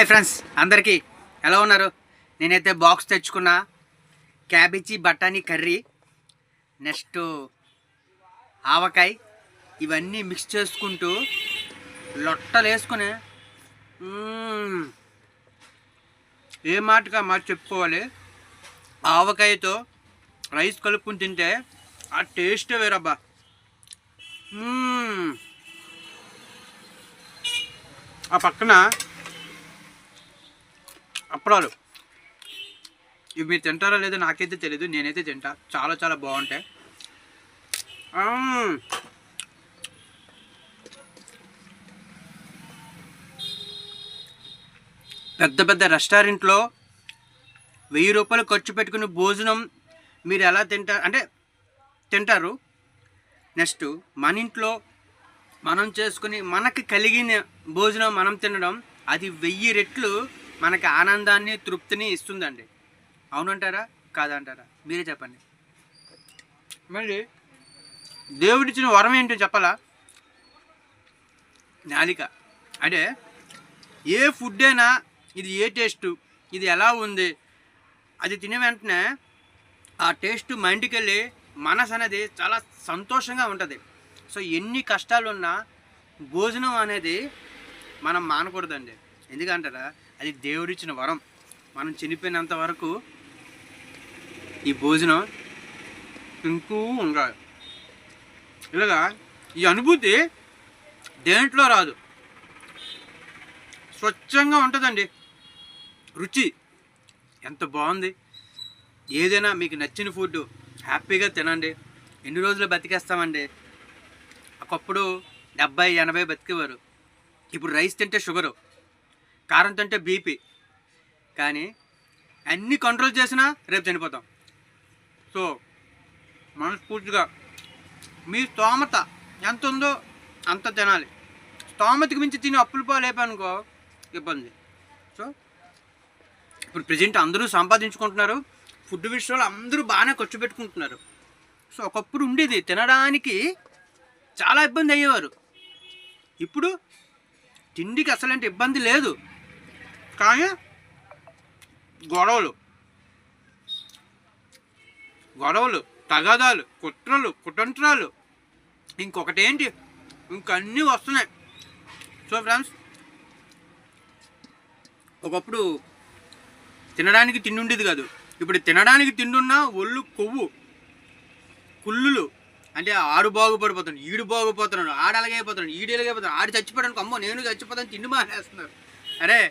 Hi friends, అందరికీ ఎలా ఉన్నారు? నేనైతే బాక్స్ తెచ్చుకున్నా. క్యాబేజీ బఠానీ కర్రీ, నెక్స్ట్ ఆవకాయ, ఇవన్నీ మిక్స్ చేసుకుంటూ లొట్టలు వేసుకుని ఏ మాటగా మాట చెప్పుకోవాలి. ఆవకాయతో రైస్ కలుపుకుని తింటే ఆ టేస్టే వేరబ్బా. ఆ పక్కన అప్పడాలు, ఇవి మీరు తింటారో లేదో నాకైతే తెలీదు, నేనైతే తింటా. చాలా చాలా బాగుంటాయి. పెద్ద పెద్ద రెస్టారెంట్లో 1000 రూపాయలు ఖర్చు పెట్టుకుని భోజనం మీరు ఎలా తింటారు. నెక్స్ట్ మన ఇంట్లో మనం చేసుకుని మనకి కలిగిన భోజనం మనం తినడం, అది 1000 రెట్లు మనకి ఆనందాన్ని, తృప్తిని ఇస్తుందండి. అవునంటారా కాదంటారా? మీరే చెప్పండి. మళ్ళీ దేవుడిచ్చిన వరం ఏంటో చెప్పాలా? నాలిక. అంటే ఏ ఫుడ్ అయినా ఇది ఏ టేస్టు, ఇది ఎలా ఉంది, అది తినే వెంటనే ఆ టేస్ట్ మైండ్కి వెళ్ళి మనసు అనేది చాలా సంతోషంగా ఉంటుంది. సో ఎన్ని కష్టాలున్నా భోజనం అనేది మనం మానకూడదండి. ఎందుకంటారా, అది దేవుడిచ్చిన వరం. మనం చనిపోయినంత వరకు ఈ భోజనం తింటూ ఉండాలి. ఇలాగా ఈ అనుభూతి దేంట్లో రాదు. స్వచ్ఛంగా ఉంటుందండి. రుచి ఎంత బాగుంది. ఏదైనా మీకు నచ్చిన ఫుడ్ హ్యాపీగా తినండి. ఎన్ని రోజులు బతికేస్తామండి? ఒకప్పుడు 70-80 బతికేవారు. ఇప్పుడు రైస్ తింటే షుగరు, కారం తింటే బీపీ. కానీ అన్నీ కంట్రోల్ చేసినా రేపు చనిపోతాం. సో మనస్ఫూర్తిగా మీ స్తోమత ఎంత ఉందో అంత తినాలి. స్తోమతకి మించి తిని అప్పులు పాలేపనుకో ఇబ్బంది. సో ఇప్పుడు ప్రజెంట్ అందరూ సంపాదించుకుంటున్నారు. ఫుడ్ విషయంలో అందరూ బాగానే ఖర్చు పెట్టుకుంటున్నారు. సో ఒకప్పుడు ఉండేది, తినడానికి చాలా ఇబ్బంది అయ్యేవారు. ఇప్పుడు తిండికి అసలంటే ఇబ్బంది లేదు. కానీ గొడవలు, తగాదాలు, కుతంత్రాలు, ఇంకొకటేంటి, ఇంకన్నీ వస్తున్నాయి. సో ఫ్రెండ్స్, ఒకప్పుడు తినడానికి తిండి ఉండేది కాదు. ఇప్పుడు తినడానికి తిండున్నా ఒళ్ళు కొవ్వు, కుళ్ళులు. అంటే ఆడు బాగుపడిపోతాడు, ఈడు బాగుపోతున్నాడు, ఆడు అలాగైపోతున్నాడు, ఈడు ఎలాగైపోతున్నాడు, ఆడు చచ్చిపోవడానికి అమ్మో నేను చచ్చిపోతాను తిండి మానేస్తున్నారు. అరే